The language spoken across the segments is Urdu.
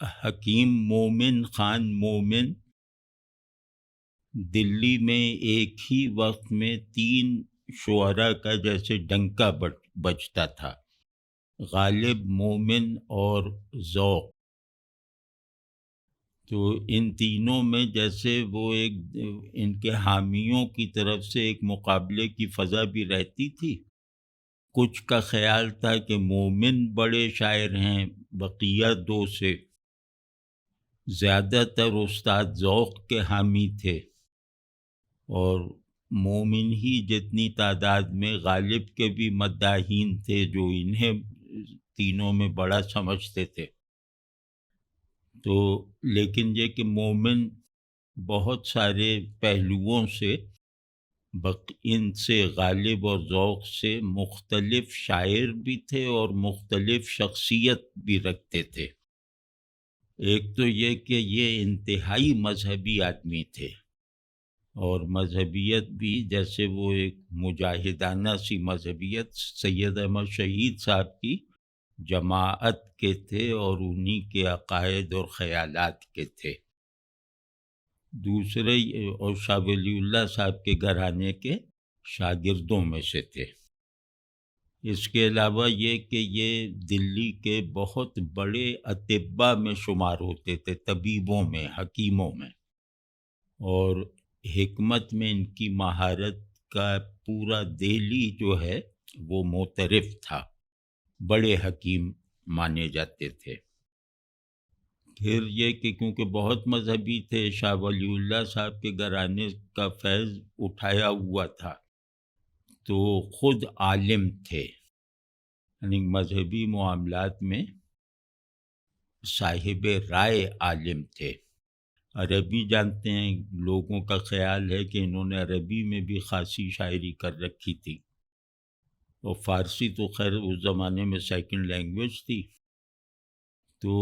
حکیم مومن خان مومن دلی میں ایک ہی وقت میں 3 شعراء کا جیسے ڈنکا بجتا تھا، غالب، مومن اور ذوق۔ تو ان تینوں میں جیسے وہ ایک ان کے حامیوں کی طرف سے ایک مقابلے کی فضا بھی رہتی تھی۔ کچھ کا خیال تھا کہ مومن بڑے شاعر ہیں، بقیہ 2 سے زیادہ تر استاد ذوق کے حامی تھے، اور مومن ہی جتنی تعداد میں غالب کے بھی مداحین تھے جو انہیں تینوں میں بڑا سمجھتے تھے۔ تو لیکن یہ کہ مومن بہت سارے پہلوؤں سے ان سے غالب اور ذوق سے مختلف شاعر بھی تھے اور مختلف شخصیت بھی رکھتے تھے۔ ایک تو یہ کہ یہ انتہائی مذہبی آدمی تھے، اور مذہبیت بھی جیسے وہ ایک مجاہدانہ سی مذہبیت سید احمد شہید صاحب کی جماعت کے تھے اور انہی کے عقائد اور خیالات کے تھے۔ دوسرے اور شاہ ولی اللہ صاحب کے گھرانے کے شاگردوں میں سے تھے۔ اس کے علاوہ یہ کہ یہ دلی کے بہت بڑے اطباء میں شمار ہوتے تھے، طبیبوں میں، حکیموں میں، اور حکمت میں ان کی مہارت کا پورا دہلی جو ہے وہ معترف تھا، بڑے حکیم مانے جاتے تھے۔ پھر یہ کہ کیونکہ بہت مذہبی تھے، شاہ ولی اللہ صاحب کے گھرانے کا فیض اٹھایا ہوا تھا، تو خود عالم تھے، یعنی مذہبی معاملات میں صاحب رائے عالم تھے۔ عربی جانتے ہیں، لوگوں کا خیال ہے کہ انہوں نے عربی میں بھی خاصی شاعری کر رکھی تھی، اور فارسی تو خیر اس زمانے میں سیکنڈ لینگویج تھی۔ تو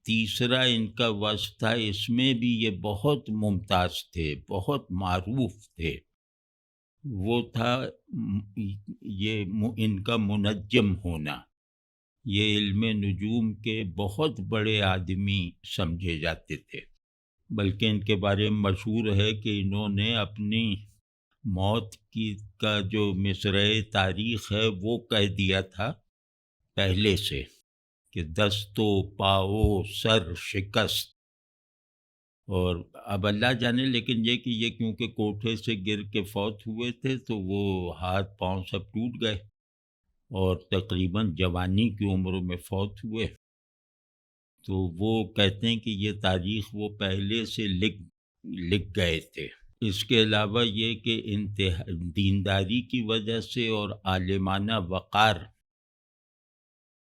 تیسرا ان کا وصف تھا، اس میں بھی یہ بہت ممتاز تھے، بہت معروف تھے، وہ تھا یہ ان کا منجم ہونا۔ یہ علم نجوم کے بہت بڑے آدمی سمجھے جاتے تھے، بلکہ ان کے بارے میں مشہور ہے کہ انہوں نے اپنی موت کا جو مصرعِ تاریخ ہے وہ کہہ دیا تھا پہلے سے، کہ دست و پاؤ سر شکست۔ اور اب اللہ جانے، لیکن یہ کہ یہ کیونکہ کوٹھے سے گر کے فوت ہوئے تھے تو وہ ہاتھ پاؤں سب ٹوٹ گئے، اور تقریباً جوانی کی عمر میں فوت ہوئے۔ تو وہ کہتے ہیں کہ یہ تاریخ وہ پہلے سے لکھ گئے تھے۔ اس کے علاوہ یہ کہ دینداری کی وجہ سے اور عالمانہ وقار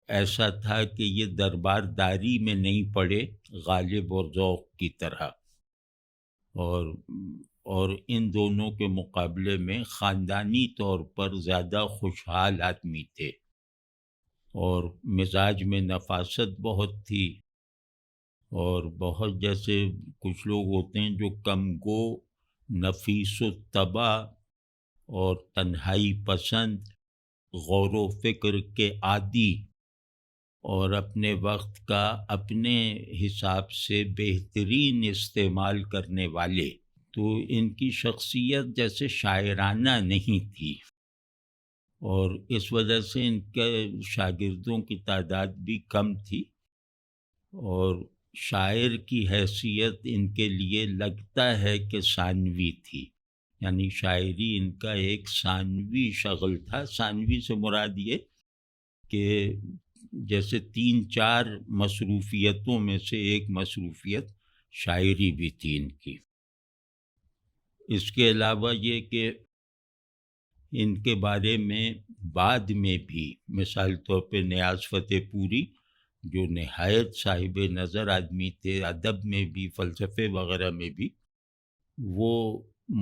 ایسا تھا کہ یہ دربار داری میں نہیں پڑے غالب اور ذوق کی طرح، اور ان دونوں کے مقابلے میں خاندانی طور پر زیادہ خوشحال آدمی تھے، اور مزاج میں نفاست بہت تھی، اور بہت جیسے کچھ لوگ ہوتے ہیں جو کم گو، نفیس الطبع اور تنہائی پسند، غور و فکر کے عادی، اور اپنے وقت کا اپنے حساب سے بہترین استعمال کرنے والے، تو ان کی شخصیت جیسے شاعرانہ نہیں تھی، اور اس وجہ سے ان کے شاگردوں کی تعداد بھی کم تھی، اور شاعر کی حیثیت ان کے لیے لگتا ہے کہ ثانوی تھی، یعنی شاعری ان کا ایک ثانوی شغل تھا۔ ثانوی سے مراد یہ کہ جیسے 3-4 مصروفیتوں میں سے ایک مصروفیت شاعری بھی تھی ان کی۔ اس کے علاوہ یہ کہ ان کے بارے میں بعد میں بھی مثال طور پہ نیاز فتح پوری جو نہایت صاحب نظر آدمی تھے، ادب میں بھی، فلسفے وغیرہ میں بھی، وہ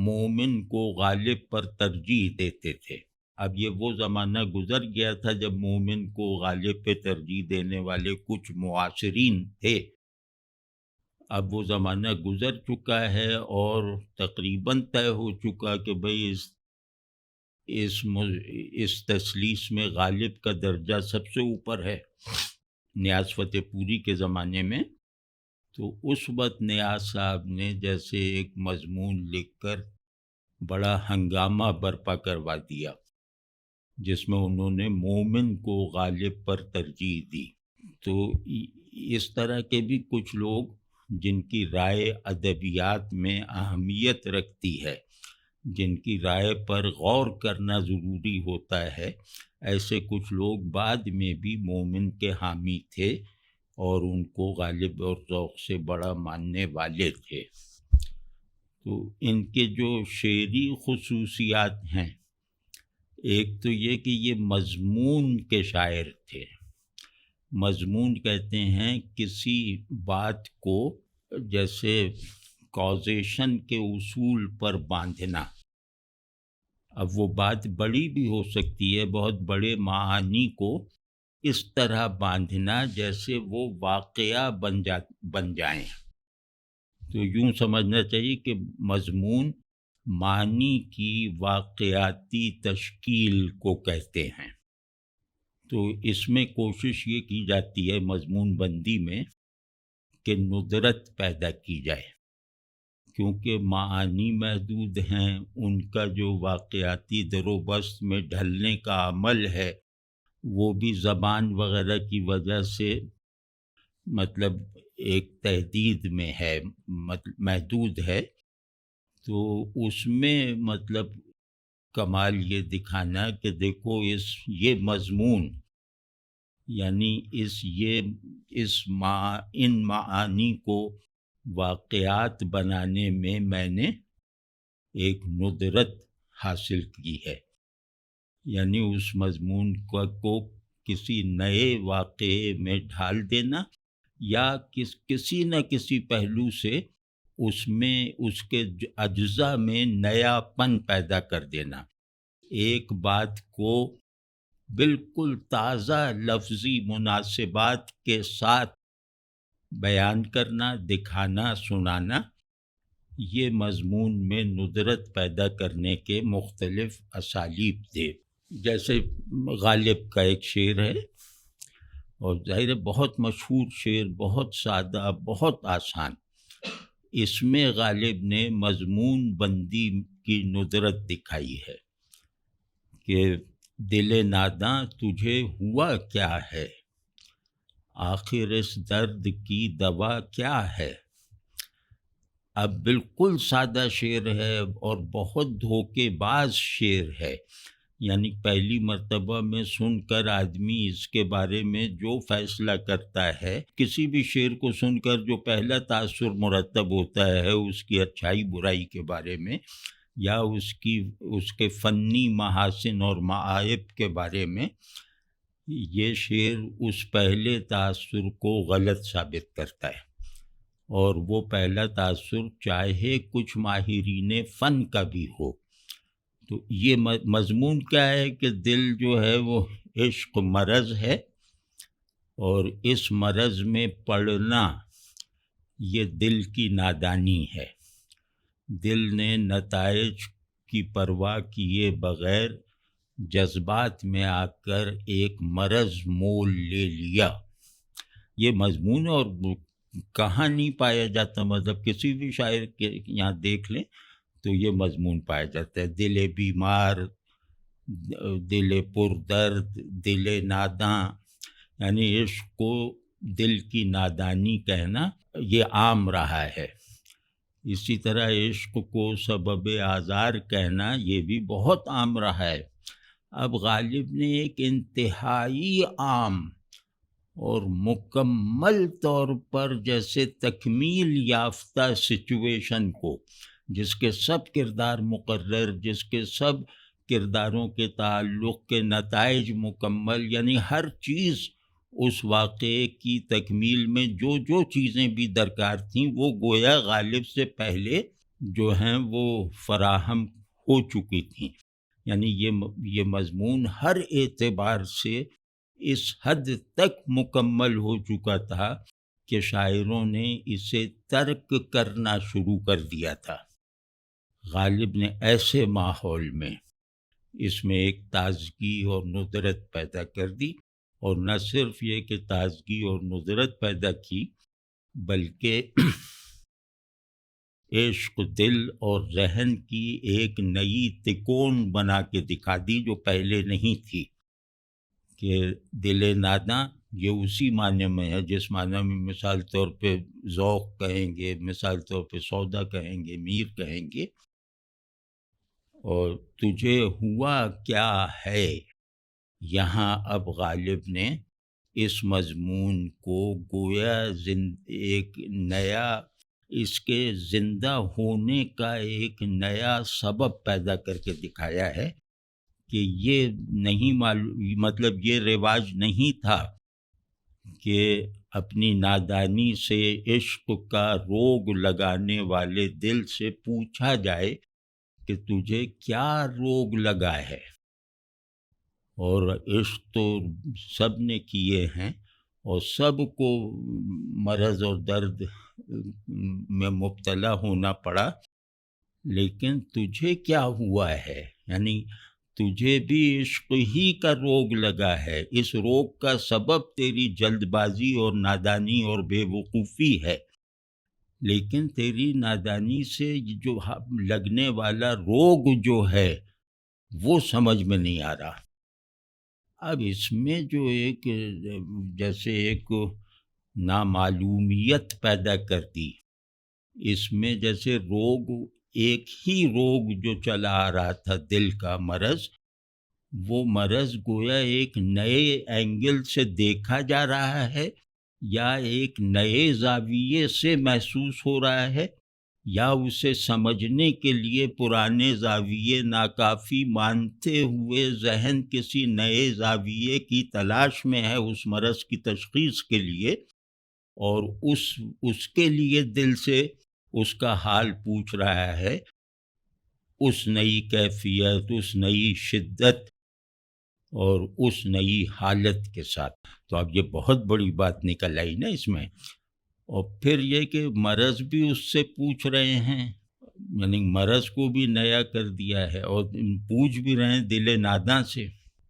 مومن کو غالب پر ترجیح دیتے تھے۔ اب یہ وہ زمانہ گزر گیا تھا جب مومن کو غالب پہ ترجیح دینے والے کچھ معاصرین تھے، اب وہ زمانہ گزر چکا ہے، اور تقریباً طے ہو چکا کہ بھئی اس تثلیث میں غالب کا درجہ سب سے اوپر ہے۔ نیاز فتح پوری کے زمانے میں تو اس وقت نیاز صاحب نے جیسے ایک مضمون لکھ کر بڑا ہنگامہ برپا کروا دیا، جس میں انہوں نے مومن کو غالب پر ترجیح دی۔ تو اس طرح کے بھی کچھ لوگ جن کی رائے ادبیات میں اہمیت رکھتی ہے، جن کی رائے پر غور کرنا ضروری ہوتا ہے، ایسے کچھ لوگ بعد میں بھی مومن کے حامی تھے اور ان کو غالب اور ذوق سے بڑا ماننے والے تھے۔ تو ان کے جو شعری خصوصیات ہیں، ایک تو یہ کہ یہ مضمون کے شاعر تھے۔ مضمون کہتے ہیں کسی بات کو جیسے کازیشن کے اصول پر باندھنا۔ اب وہ بات بڑی بھی ہو سکتی ہے، بہت بڑے معانی کو اس طرح باندھنا جیسے وہ واقعہ بن جائیں۔ تو یوں سمجھنا چاہیے کہ مضمون معنی کی واقعاتی تشکیل کو کہتے ہیں۔ تو اس میں کوشش یہ کی جاتی ہے مضمون بندی میں کہ ندرت پیدا کی جائے، کیونکہ معانی محدود ہیں، ان کا جو واقعاتی در و بست میں ڈھلنے کا عمل ہے وہ بھی زبان وغیرہ کی وجہ سے مطلب ایک تحدید میں ہے، محدود ہے۔ تو اس میں مطلب کمال یہ دکھانا کہ دیکھو یہ مضمون یعنی ان معانی کو واقعات بنانے میں میں نے ایک ندرت حاصل کی ہے، یعنی اس مضمون کو کسی نئے واقعے میں ڈھال دینا یا کسی نہ کسی پہلو سے اس میں اس کے اجزاء میں نیا پن پیدا کر دینا، ایک بات کو بالکل تازہ لفظی مناسبات کے ساتھ بیان کرنا، دکھانا، سنانا، یہ مضمون میں ندرت پیدا کرنے کے مختلف اسالیب تھے۔ جیسے غالب کا ایک شعر ہے، اور ظاہر ہے بہت مشہور شعر، بہت سادہ، بہت آسان۔ اس میں غالب نے مضمون بندی کی ندرت دکھائی ہے کہ دل ناداں تجھے ہوا کیا ہے، آخر اس درد کی دوا کیا ہے۔ اب بالکل سادہ شعر ہے اور بہت دھوکے باز شعر ہے، یعنی پہلی مرتبہ میں سن کر آدمی اس کے بارے میں جو فیصلہ کرتا ہے، کسی بھی شعر کو سن کر جو پہلا تاثر مرتب ہوتا ہے اس کی اچھائی برائی کے بارے میں یا اس کے فنی محاسن اور معائب کے بارے میں، یہ شعر اس پہلے تاثر کو غلط ثابت کرتا ہے، اور وہ پہلا تاثر چاہے کچھ ماہرین فن کا بھی ہو۔ تو یہ مضمون کیا ہے کہ دل جو ہے وہ عشق مرض ہے، اور اس مرض میں پڑنا یہ دل کی نادانی ہے۔ دل نے نتائج کی پرواہ کیے بغیر جذبات میں آ کر ایک مرض مول لے لیا۔ یہ مضمون اور کہاں نہیں پایا جاتا، مطلب کسی بھی شاعر کے یہاں دیکھ لیں تو یہ مضمون پایا جاتا ہے۔ دل بیمار، دل پردرد، دل ناداں، یعنی عشق کو دل کی نادانی کہنا یہ عام رہا ہے۔ اسی طرح عشق کو سبب آزار کہنا یہ بھی بہت عام رہا ہے۔ اب غالب نے ایک انتہائی عام اور مکمل طور پر جیسے تکمیل یافتہ سچویشن کو، جس کے سب کردار مقرر، جس کے سب کرداروں کے تعلق کے نتائج مکمل، یعنی ہر چیز اس واقعے کی تکمیل میں جو چیزیں بھی درکار تھیں وہ گویا غالب سے پہلے جو ہیں وہ فراہم ہو چکی تھیں، یعنی یہ مضمون ہر اعتبار سے اس حد تک مکمل ہو چکا تھا کہ شاعروں نے اسے ترک کرنا شروع کر دیا تھا۔ غالب نے ایسے ماحول میں اس میں ایک تازگی اور ندرت پیدا کر دی، اور نہ صرف یہ کہ تازگی اور ندرت پیدا کی بلکہ عشق دل اور ذہن کی ایک نئی تکون بنا کے دکھا دی جو پہلے نہیں تھی، کہ دل ناداں یہ اسی معنی میں ہے جس معنی میں مثال طور پہ ذوق کہیں گے، مثال طور پہ سودا کہیں گے، میر کہیں گے۔ اور تجھے ہوا کیا ہے، یہاں اب غالب نے اس مضمون کو گویا ایک نیا، اس کے زندہ ہونے کا ایک نیا سبب پیدا کر کے دکھایا ہے کہ یہ نہیں معلوم، مطلب یہ رواج نہیں تھا کہ اپنی نادانی سے عشق کا روگ لگانے والے دل سے پوچھا جائے کہ تجھے کیا روگ لگا ہے۔ اور عشق تو سب نے کیے ہیں اور سب کو مرض اور درد میں مبتلا ہونا پڑا، لیکن تجھے کیا ہوا ہے، یعنی تجھے بھی عشق ہی کا روگ لگا ہے۔ اس روگ کا سبب تیری جلد بازی اور نادانی اور بے وقوفی ہے، لیکن تیری نادانی سے جو لگنے والا روگ جو ہے وہ سمجھ میں نہیں آ رہا۔ اب اس میں جو ایک جیسے ایک نامعلومیت پیدا کرتی، اس میں جیسے روگ، ایک ہی روگ جو چلا آ رہا تھا دل کا مرض، وہ مرض گویا ایک نئے اینگل سے دیکھا جا رہا ہے یا ایک نئے زاویے سے محسوس ہو رہا ہے، یا اسے سمجھنے کے لیے پرانے زاویے ناکافی مانتے ہوئے ذہن کسی نئے زاویے کی تلاش میں ہے اس مرض کی تشخیص کے لیے، اور اس کے لیے دل سے اس کا حال پوچھ رہا ہے، اس نئی کیفیت، اس نئی شدت اور اس نئی حالت کے ساتھ۔ تو اب یہ بہت بڑی بات نکل آئی نا اس میں۔ اور پھر یہ کہ مرض بھی اس سے پوچھ رہے ہیں، یعنی مرض کو بھی نیا کر دیا ہے، اور پوچھ بھی رہے ہیں دل ناداں سے،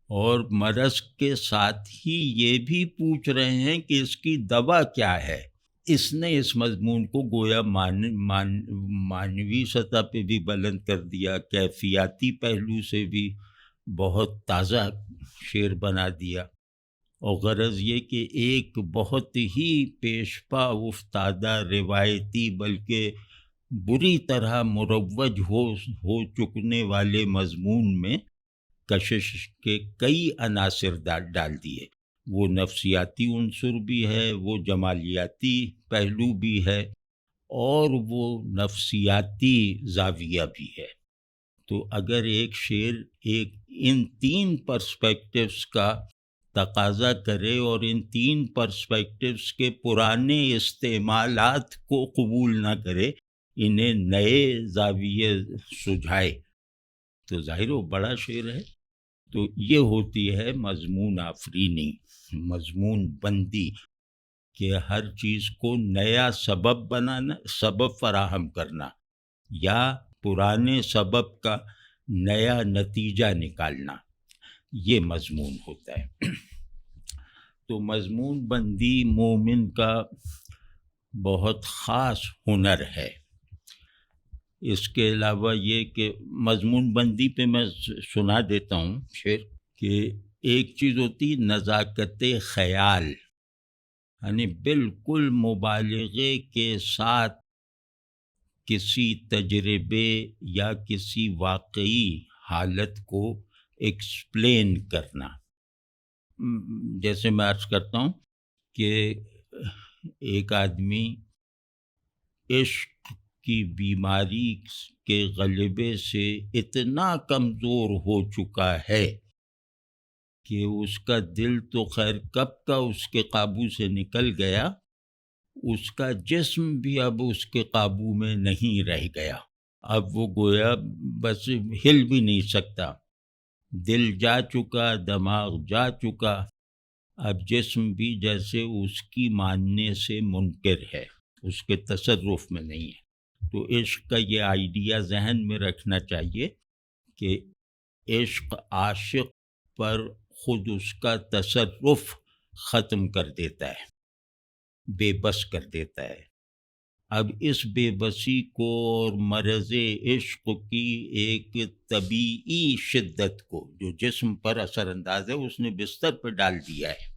اور مرض کے ساتھ ہی یہ بھی پوچھ رہے ہیں کہ اس کی دوا کیا ہے۔ اس نے اس مضمون کو گویا معنوی سطح پہ بھی بلند کر دیا، کیفیاتی پہلو سے بھی بہت تازہ شعر بنا دیا، اور غرض یہ کہ ایک بہت ہی پیشپا افتادہ روایتی بلکہ بری طرح مروج ہو چکنے والے مضمون میں کشش کے کئی عناصر ڈال دیے۔ وہ نفسیاتی عنصر بھی ہے، وہ جمالیاتی پہلو بھی ہے، اور وہ نفسیاتی زاویہ بھی ہے۔ تو اگر ایک شعر ان تین پرسپیکٹیوز کا تقاضا کرے اور ان تین پرسپیکٹیوز کے پرانے استعمالات کو قبول نہ کرے، انہیں نئے زاویے سجھائے، تو ظاہر وہ بڑا شعر ہے۔ تو یہ ہوتی ہے مضمون آفرینی، مضمون بندی، کہ ہر چیز کو نیا سبب بنانا، سبب فراہم کرنا، یا پرانے سبب کا نیا نتیجہ نکالنا، یہ مضمون ہوتا ہے۔ تو مضمون بندی مومن کا بہت خاص ہنر ہے۔ اس کے علاوہ یہ کہ مضمون بندی پہ میں سنا دیتا ہوں شعر، کہ ایک چیز ہوتی نزاکت خیال، یعنی بالکل مبالغے کے ساتھ کسی تجربے یا کسی واقعی حالت کو ایکسپلین کرنا۔ جیسے میں عرض کرتا ہوں کہ ایک آدمی عشق کی بیماری کے غلبے سے اتنا کمزور ہو چکا ہے کہ اس کا دل تو خیر کب کا اس کے قابو سے نکل گیا، اس کا جسم بھی اب اس کے قابو میں نہیں رہ گیا۔ اب وہ گویا بس ہل بھی نہیں سکتا، دل جا چکا، دماغ جا چکا، اب جسم بھی جیسے اس کی ماننے سے منکر ہے، اس کے تصرف میں نہیں ہے۔ تو عشق کا یہ آئیڈیا ذہن میں رکھنا چاہیے کہ عشق عاشق پر خود اس کا تصرف ختم کر دیتا ہے۔ بے بس کر دیتا ہے۔ اب اس بے بسی کو اور مرض عشق کی ایک طبیعی شدت کو جو جسم پر اثر انداز ہے اس نے بستر پہ ڈال دیا ہے۔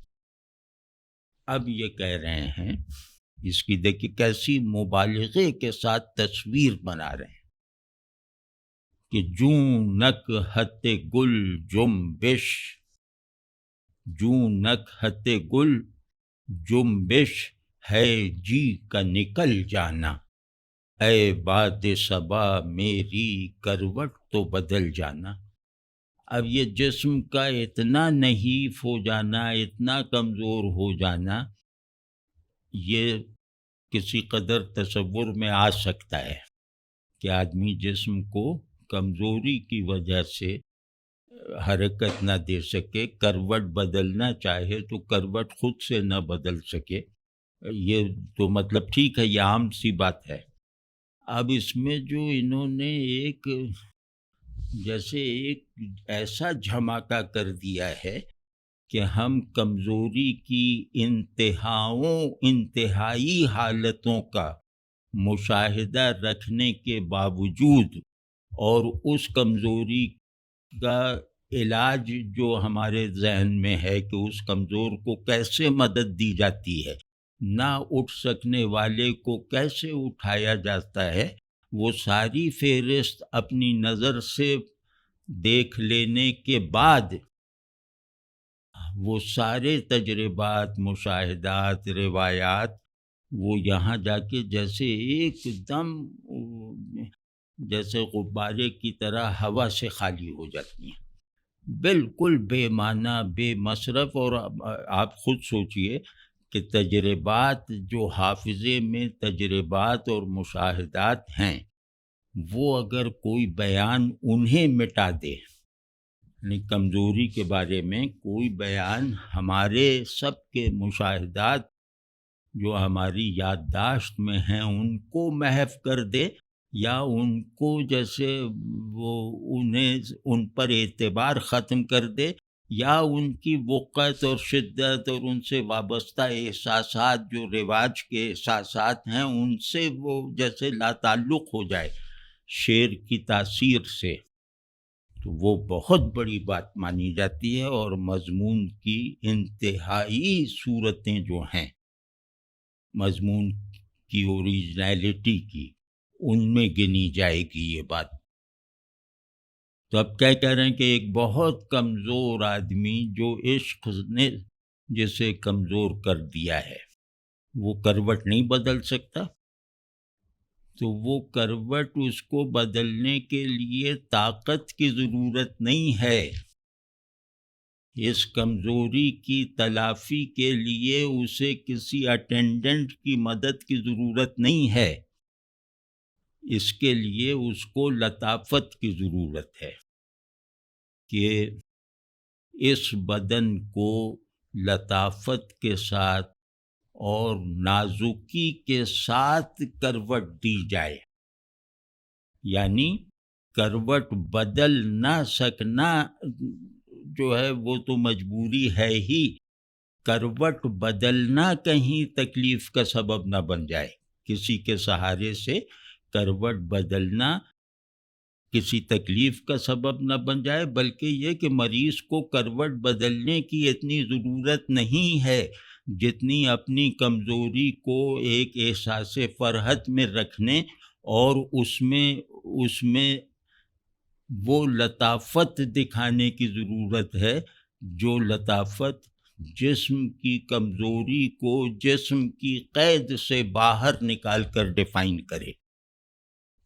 اب یہ کہہ رہے ہیں، اس کی دیکھیے کیسی مبالغے کے ساتھ تصویر بنا رہے ہیں کہ جوں نک ہت گل جنبش، جوں نک ہت گل جنبش ہے جی کا نکل جانا، اے باد صبا میری کروٹ تو بدل جانا۔ اب یہ جسم کا اتنا نحیف ہو جانا، اتنا کمزور ہو جانا، یہ کسی قدر تصور میں آ سکتا ہے کہ آدمی جسم کو کمزوری کی وجہ سے حرکت نہ دے سکے، کروٹ بدلنا چاہے تو کروٹ خود سے نہ بدل سکے، یہ تو مطلب ٹھیک ہے، یہ عام سی بات ہے۔ اب اس میں جو انہوں نے ایک جیسے ایک ایسا دھماکہ کر دیا ہے کہ ہم کمزوری کی انتہائی حالتوں کا مشاہدہ رکھنے کے باوجود اور اس کمزوری کا علاج جو ہمارے ذہن میں ہے کہ اس کمزور کو کیسے مدد دی جاتی ہے، نہ اٹھ سکنے والے کو کیسے اٹھایا جاتا ہے، وہ ساری فہرست اپنی نظر سے دیکھ لینے کے بعد وہ سارے تجربات، مشاہدات، روایات، وہ یہاں جا کے جیسے ایک دم جیسے غبارے کی طرح ہوا سے خالی ہو جاتی ہیں، بالکل بے معنی، بے مصرف۔ اور آپ خود سوچئے کہ تجربات جو حافظے میں تجربات اور مشاہدات ہیں، وہ اگر کوئی بیان انہیں مٹا دے، یعنی کمزوری کے بارے میں کوئی بیان ہمارے سب کے مشاہدات جو ہماری یادداشت میں ہیں ان کو محو کر دے، یا ان کو جیسے وہ ان پر اعتبار ختم کر دے، یا ان کی وقت اور شدت اور ان سے وابستہ احساسات جو رواج کے احساسات ہیں ان سے وہ جیسے لا تعلق ہو جائے شعر کی تاثیر سے، تو وہ بہت بڑی بات مانی جاتی ہے، اور مضمون کی انتہائی صورتیں جو ہیں مضمون کی اوریجنلٹی کی، ان میں گنی جائے گی یہ بات۔ تو اب کیا کہہ رہے ہیں کہ ایک بہت کمزور آدمی جو عشق نے جسے کمزور کر دیا ہے وہ کروٹ نہیں بدل سکتا، تو وہ کروٹ اس کو بدلنے کے لیے طاقت کی ضرورت نہیں ہے، اس کمزوری کی تلافی کے لیے اسے کسی اٹینڈنٹ کی مدد کی ضرورت نہیں ہے، اس کے لیے اس کو لطافت کی ضرورت ہے کہ اس بدن کو لطافت کے ساتھ اور نازکی کے ساتھ کروٹ دی جائے، یعنی کروٹ بدل نہ سکنا جو ہے وہ تو مجبوری ہے ہی، کروٹ بدلنا کہیں تکلیف کا سبب نہ بن جائے، کسی کے سہارے سے کروٹ بدلنا کسی تکلیف کا سبب نہ بن جائے، بلکہ یہ کہ مریض کو کروٹ بدلنے کی اتنی ضرورت نہیں ہے جتنی اپنی کمزوری کو ایک احساس فرحت میں رکھنے اور اس میں وہ لطافت دکھانے کی ضرورت ہے، جو لطافت جسم کی کمزوری کو جسم کی قید سے باہر نکال کر ڈیفائن کرے۔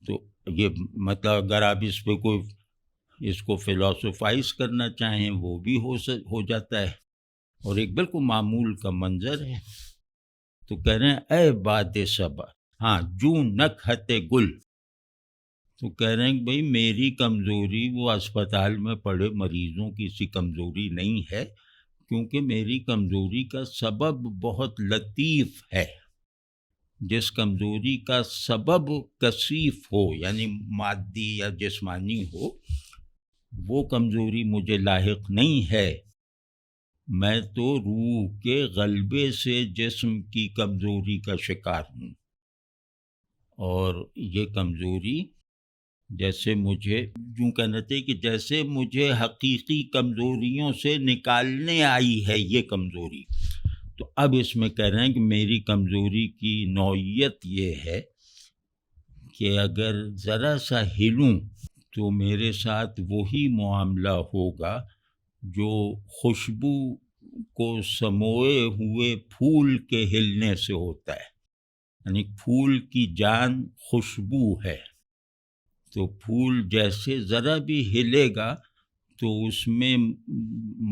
تو یہ مطلب اگر آپ اس کو فلاسفائز کرنا چاہیں وہ بھی ہو جاتا ہے، اور ایک بالکل معمول کا منظر ہے۔ تو کہہ رہے ہیں اے باد صبا، ہاں جوں نک ہت گل، تو کہہ رہے ہیں کہ بھئی میری کمزوری وہ اسپتال میں پڑے مریضوں کی سی کمزوری نہیں ہے، کیونکہ میری کمزوری کا سبب بہت لطیف ہے۔ جس کمزوری کا سبب کثیف ہو یعنی مادی یا جسمانی ہو، وہ کمزوری مجھے لاحق نہیں ہے، میں تو روح کے غلبے سے جسم کی کمزوری کا شکار ہوں، اور یہ کمزوری جیسے مجھے یوں کہنا چاہیے کہ جیسے مجھے حقیقی کمزوریوں سے نکالنے آئی ہے یہ کمزوری، تو اب اس میں کہہ رہے ہیں کہ میری کمزوری کی نوعیت یہ ہے کہ اگر ذرا سا ہلوں تو میرے ساتھ وہی معاملہ ہوگا جو خوشبو کو سموئے ہوئے پھول کے ہلنے سے ہوتا ہے. یعنی پھول کی جان خوشبو ہے، تو پھول جیسے ذرا بھی ہلے گا تو اس میں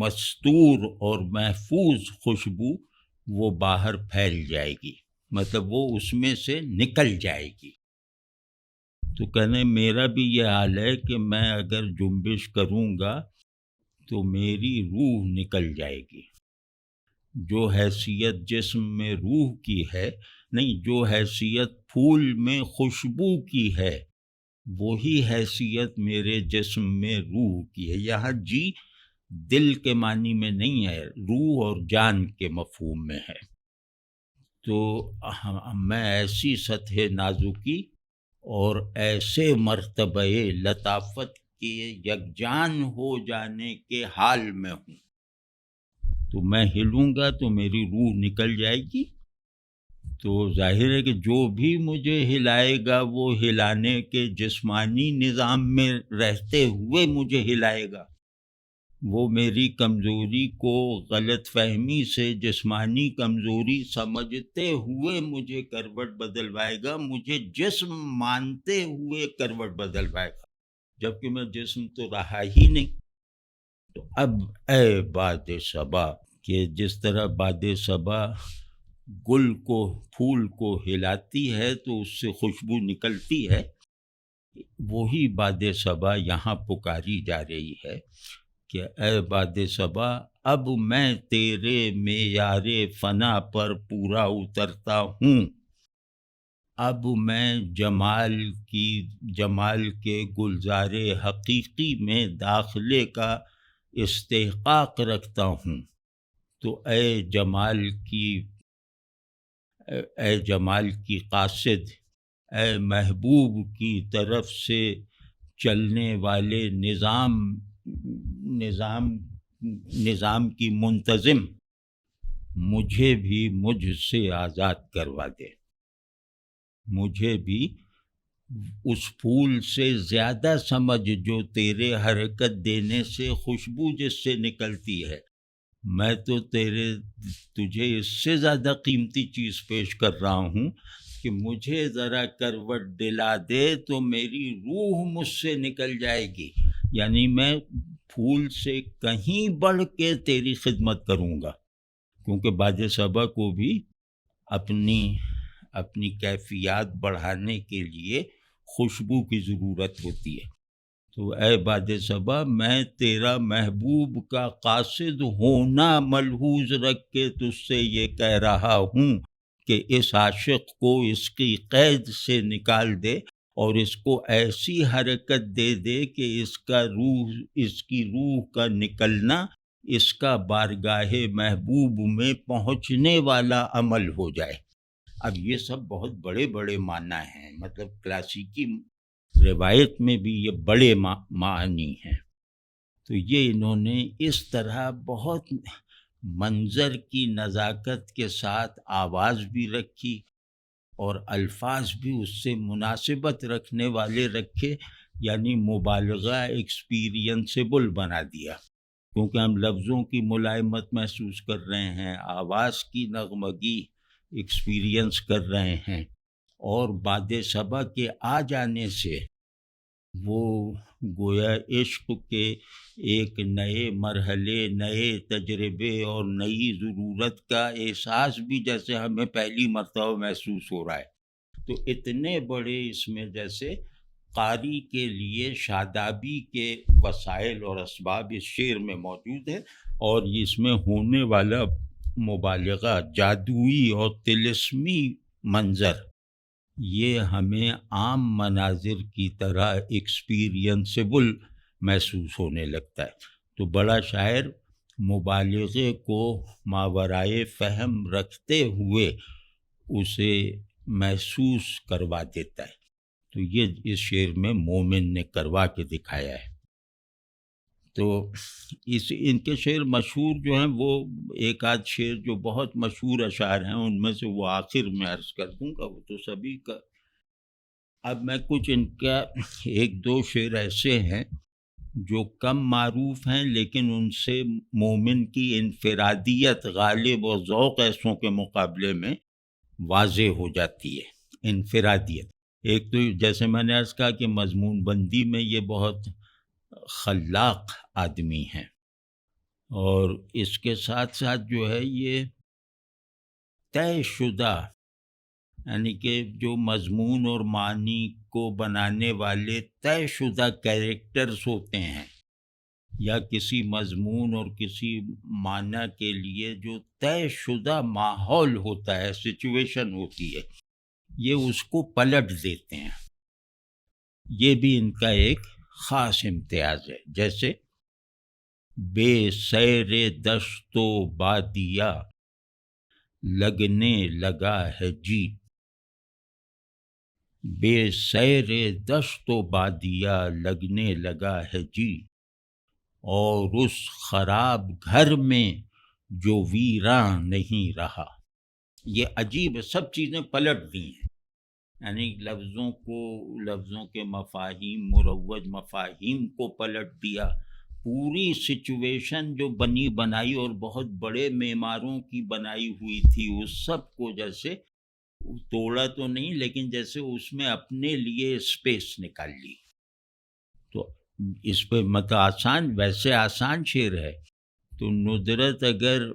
مستور اور محفوظ خوشبو وہ باہر پھیل جائے گی، مطلب وہ اس میں سے نکل جائے گی. تو کہنے میرا بھی یہ حال ہے کہ میں اگر جنبش کروں گا تو میری روح نکل جائے گی. جو حیثیت جسم میں روح کی ہے، نہیں، جو حیثیت پھول میں خوشبو کی ہے وہی حیثیت میرے جسم میں روح کی ہے. یہاں جی دل کے معنی میں نہیں ہے، روح اور جان کے مفہوم میں ہے. تو میں ایسی سطح نازکی اور ایسے مرتبہ لطافت کے یکجان ہو جانے کے حال میں ہوں. تو میں ہلوں گا تو میری روح نکل جائے گی. تو ظاہر ہے کہ جو بھی مجھے ہلائے گا وہ ہلانے کے جسمانی نظام میں رہتے ہوئے مجھے ہلائے گا. وہ میری کمزوری کو غلط فہمی سے جسمانی کمزوری سمجھتے ہوئے مجھے کروٹ بدلوائے گا، مجھے جسم مانتے ہوئے کروٹ بدلوائے گا، جبکہ میں جسم تو رہا ہی نہیں. تو اب اے باد صبا، کہ جس طرح باد صبا گل کو پھول کو ہلاتی ہے تو اس سے خوشبو نکلتی ہے، وہی باد صبا یہاں پکاری جا رہی ہے کہ اے باد صبا اب میں تیرے معیار فنا پر پورا اترتا ہوں. اب میں جمال کے گلزار حقیقی میں داخلے کا استحقاق رکھتا ہوں. تو اے جمال کی قاصد، اے محبوب کی طرف سے چلنے والے نظام کی منتظم، مجھے بھی مجھ سے آزاد کروا دے. مجھے بھی اس پھول سے زیادہ سمجھ جو تیرے حرکت دینے سے خوشبو جس سے نکلتی ہے. میں تو تجھے اس سے زیادہ قیمتی چیز پیش کر رہا ہوں کہ مجھے ذرا کروٹ دلا دے تو میری روح مجھ سے نکل جائے گی. یعنی میں پھول سے کہیں بڑھ کے تیری خدمت کروں گا، کیونکہ باد صبا کو بھی اپنی کیفیات بڑھانے کے لیے خوشبو کی ضرورت ہوتی ہے. تو اے باد صبا میں تیرا محبوب کا قاصد ہونا ملحوظ رکھ کے تجھ سے یہ کہہ رہا ہوں کہ اس عاشق کو اس کی قید سے نکال دے اور اس کو ایسی حرکت دے دے کہ اس کی روح کا نکلنا اس کا بارگاہ محبوب میں پہنچنے والا عمل ہو جائے. اب یہ سب بہت بڑے بڑے معنی ہیں، مطلب کلاسیکی روایت میں بھی یہ بڑے معنی ہیں. تو یہ انہوں نے اس طرح بہت منظر کی نزاکت کے ساتھ آواز بھی رکھی اور الفاظ بھی اس سے مناسبت رکھنے والے رکھے، یعنی مبالغہ ایکسپیرینسیبل بنا دیا، کیونکہ ہم لفظوں کی ملائمت محسوس کر رہے ہیں، آواز کی نغمگی ایکسپیرینس کر رہے ہیں، اور باد صبا کے آ جانے سے وہ گویا عشق کے ایک نئے مرحلے، نئے تجربے اور نئی ضرورت کا احساس بھی جیسے ہمیں پہلی مرتبہ محسوس ہو رہا ہے. تو اتنے بڑے اس میں جیسے قاری کے لیے شادابی کے وسائل اور اسباب اس شعر میں موجود ہے، اور اس میں ہونے والا مبالغہ، جادوئی اور طلسمی منظر، یہ ہمیں عام مناظر کی طرح ایکسپیرینسیبل محسوس ہونے لگتا ہے. تو بڑا شاعر مبالغے کو ماورائے فہم رکھتے ہوئے اسے محسوس کروا دیتا ہے. تو یہ اس شعر میں مومن نے کروا کے دکھایا ہے. تو ان کے شعر مشہور جو ہیں وہ ایک آدھ شعر جو بہت مشہور اشعار ہیں ان میں سے وہ آخر میں عرض کر دوں گا، وہ تو سبھی کا. اب میں کچھ ان کا ایک دو شعر ایسے ہیں جو کم معروف ہیں لیکن ان سے مومن کی انفرادیت، غالب اور ذوق ایسوں کے مقابلے میں واضح ہو جاتی ہے. انفرادیت ایک تو جیسے میں نے عرض کہا کہ مضمون بندی میں یہ بہت خلاق آدمی ہیں، اور اس کے ساتھ ساتھ جو ہے یہ طے شدہ، یعنی کہ جو مضمون اور معنی کو بنانے والے طے شدہ کیریکٹرز ہوتے ہیں، یا کسی مضمون اور کسی معنی کے لیے جو طے شدہ ماحول ہوتا ہے، سچویشن ہوتی ہے، یہ اس کو پلٹ دیتے ہیں. یہ بھی ان کا ایک خاص امتیاز ہے. جیسے بے سیر دشت و بادیا لگنے لگا ہے جی، بے سیر دشت و بادیا لگنے لگا ہے جی، اور اس خراب گھر میں جو ویراں نہیں رہا. یہ عجیب سب چیزیں پلٹ دی ہیں، یعنی لفظوں کے مفاہیم، مروج مفاہیم کو پلٹ دیا. پوری سچویشن جو بنی بنائی اور بہت بڑے معماروں کی بنائی ہوئی تھی، اس سب کو جیسے توڑا تو نہیں لیکن جیسے اس میں اپنے لیے اسپیس نکال لی. تو اس پہ مطلب ویسے آسان شعر ہے. تو ندرت اگر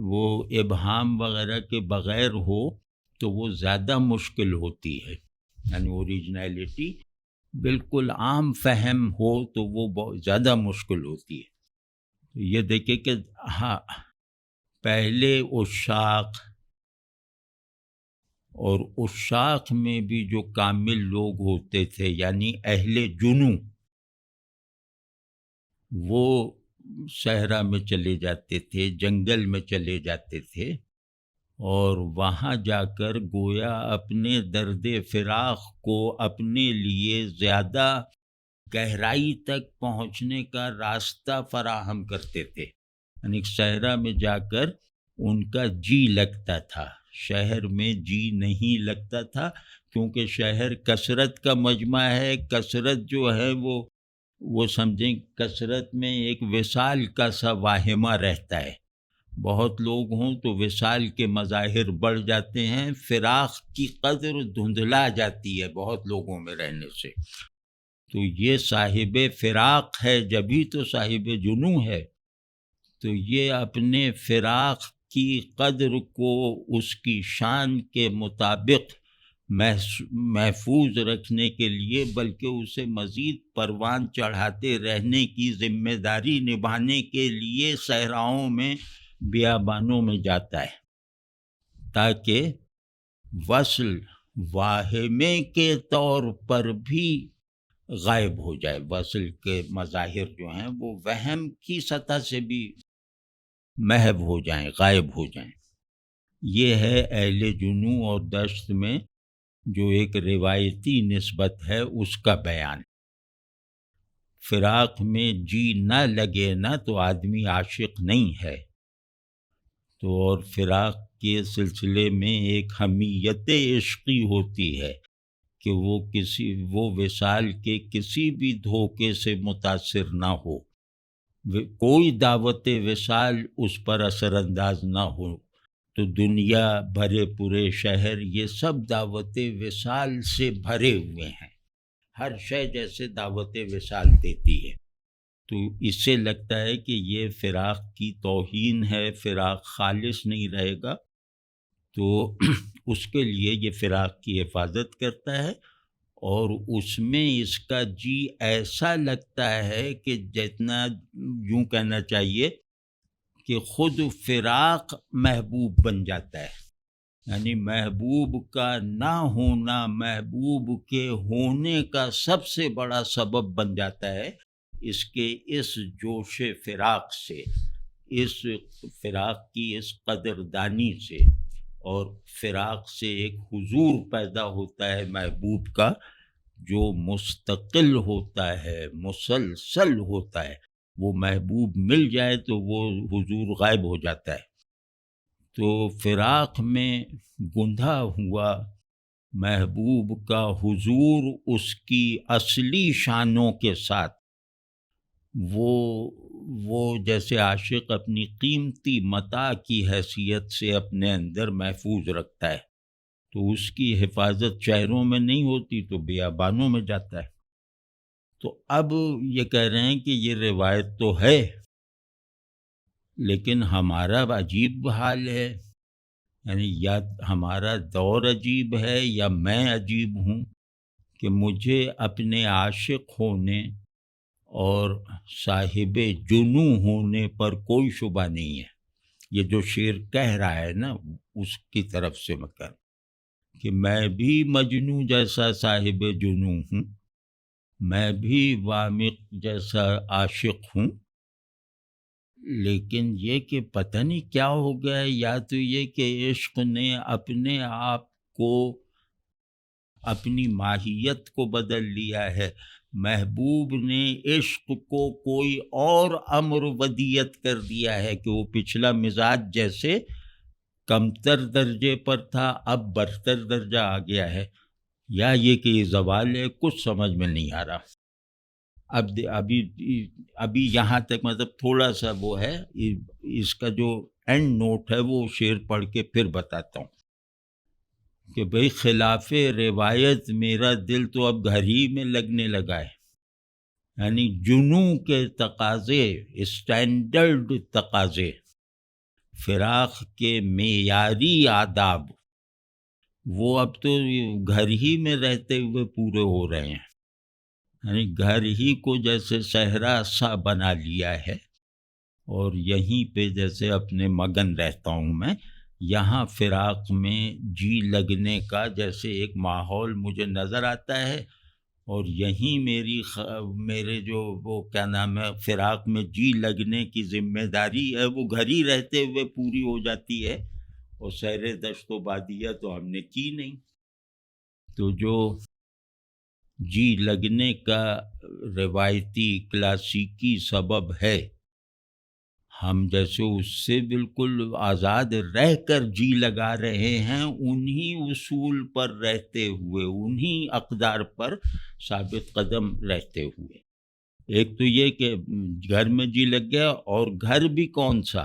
وہ ابہام وغیرہ کے بغیر ہو تو وہ زیادہ مشکل ہوتی ہے، یعنی اوریجنلٹی بالکل عام فہم ہو تو وہ بہت زیادہ مشکل ہوتی ہے. یہ دیکھیں کہ ہاں، پہلے عشاق، اور عشاق میں بھی جو کامل لوگ ہوتے تھے یعنی اہل جنوں، وہ صحرا میں چلے جاتے تھے، جنگل میں چلے جاتے تھے، اور وہاں جا کر گویا اپنے درد فراق کو اپنے لیے زیادہ گہرائی تک پہنچنے کا راستہ فراہم کرتے تھے. یعنی صحرا میں جا کر ان کا جی لگتا تھا، شہر میں جی نہیں لگتا تھا، کیونکہ شہر کثرت کا مجمع ہے. کثرت جو ہے وہ سمجھیں کثرت میں ایک وصال کا سا واہمہ رہتا ہے. بہت لوگ ہوں تو وصال کے مظاہر بڑھ جاتے ہیں، فراق کی قدر دھندلا جاتی ہے بہت لوگوں میں رہنے سے. تو یہ صاحب فراق ہے، جبھی تو صاحب جنوں ہے. تو یہ اپنے فراق کی قدر کو اس کی شان کے مطابق محفوظ رکھنے کے لیے، بلکہ اسے مزید پروان چڑھاتے رہنے کی ذمہ داری نبھانے کے لیے صحراؤں میں، بیابانوں میں جاتا ہے، تاکہ وصل واہمے کے طور پر بھی غائب ہو جائے. وصل کے مظاہر جو ہیں وہ وہم کی سطح سے بھی محو ہو جائیں، غائب ہو جائیں. یہ ہے اہل جنوں اور دشت میں جو ایک روایتی نسبت ہے اس کا بیان. فراق میں جی نہ لگے نا تو آدمی عاشق نہیں ہے. تو اور فراق کے سلسلے میں ایک حمیت عشقی ہوتی ہے کہ وہ وصال کے کسی بھی دھوکے سے متاثر نہ ہو، کوئی دعوت وصال اس پر اثر انداز نہ ہو. تو دنیا، بھرے پورے شہر، یہ سب دعوت وصال سے بھرے ہوئے ہیں، ہر شے جیسے دعوت وصال دیتی ہے. تو اس سے لگتا ہے کہ یہ فراق کی توہین ہے، فراق خالص نہیں رہے گا. تو اس کے لیے یہ فراق کی حفاظت کرتا ہے، اور اس میں اس کا جی ایسا لگتا ہے کہ جتنا یوں کہنا چاہیے کہ خود فراق محبوب بن جاتا ہے. یعنی محبوب کا نہ ہونا محبوب کے ہونے کا سب سے بڑا سبب بن جاتا ہے، اس کے اس جوش فراق سے، اس فراق کی اس قدردانی سے، اور فراق سے ایک حضور پیدا ہوتا ہے محبوب کا، جو مستقل ہوتا ہے، مسلسل ہوتا ہے۔ وہ محبوب مل جائے تو وہ حضور غائب ہو جاتا ہے۔ تو فراق میں گندھا ہوا محبوب کا حضور اس کی اصلی شانوں کے ساتھ، وہ جیسے عاشق اپنی قیمتی متاع کی حیثیت سے اپنے اندر محفوظ رکھتا ہے، تو اس کی حفاظت شہروں میں نہیں ہوتی تو بیابانوں میں جاتا ہے۔ تو اب یہ کہہ رہے ہیں کہ یہ روایت تو ہے، لیکن ہمارا عجیب حال ہے، یعنی یا ہمارا دور عجیب ہے یا میں عجیب ہوں کہ مجھے اپنے عاشق ہونے اور صاحب جنوں ہونے پر کوئی شبہ نہیں ہے۔ یہ جو شعر کہہ رہا ہے نا، اس کی طرف سے میں کہہ رہا ہوں کہ میں بھی مجنوں جیسا صاحب جنوں ہوں، میں بھی وامق جیسا عاشق ہوں، لیکن یہ کہ پتہ نہیں کیا ہو گیا ہے، یا تو یہ کہ عشق نے اپنے آپ کو، اپنی ماہیت کو بدل لیا ہے، محبوب نے عشق کو کوئی اور امر ودیت کر دیا ہے کہ وہ پچھلا مزاج جیسے کمتر درجے پر تھا اب برتر درجہ آ گیا ہے، یا یہ کہ یہ زوال ہے، کچھ سمجھ میں نہیں آ رہا۔ ابھی یہاں تک مطلب تھوڑا سا وہ ہے، اس کا جو اینڈ نوٹ ہے وہ شعر پڑھ کے پھر بتاتا ہوں کہ بھئی خلاف روایت میرا دل تو اب گھر ہی میں لگنے لگا ہے، یعنی جنوں کے تقاضے، اسٹینڈرڈ تقاضے، فراق کے معیاری آداب، وہ اب تو گھر ہی میں رہتے ہوئے پورے ہو رہے ہیں، یعنی گھر ہی کو جیسے صحرا سا بنا لیا ہے، اور یہیں پہ جیسے اپنے مگن رہتا ہوں میں، یہاں فراق میں جی لگنے کا جیسے ایک ماحول مجھے نظر آتا ہے، اور یہیں میرے جو وہ کیا نام ہے، فراق میں جی لگنے کی ذمہ داری ہے، وہ گھر ہی رہتے ہوئے پوری ہو جاتی ہے، اور سیر دشت و بادیہ تو ہم نے کی نہیں۔ تو جو جی لگنے کا روایتی کلاسیکی سبب ہے، ہم جیسے اس سے بالکل آزاد رہ کر جی لگا رہے ہیں، انہی اصول پر رہتے ہوئے، انہی اقدار پر ثابت قدم رہتے ہوئے۔ ایک تو یہ کہ گھر میں جی لگ گیا، اور گھر بھی کون سا،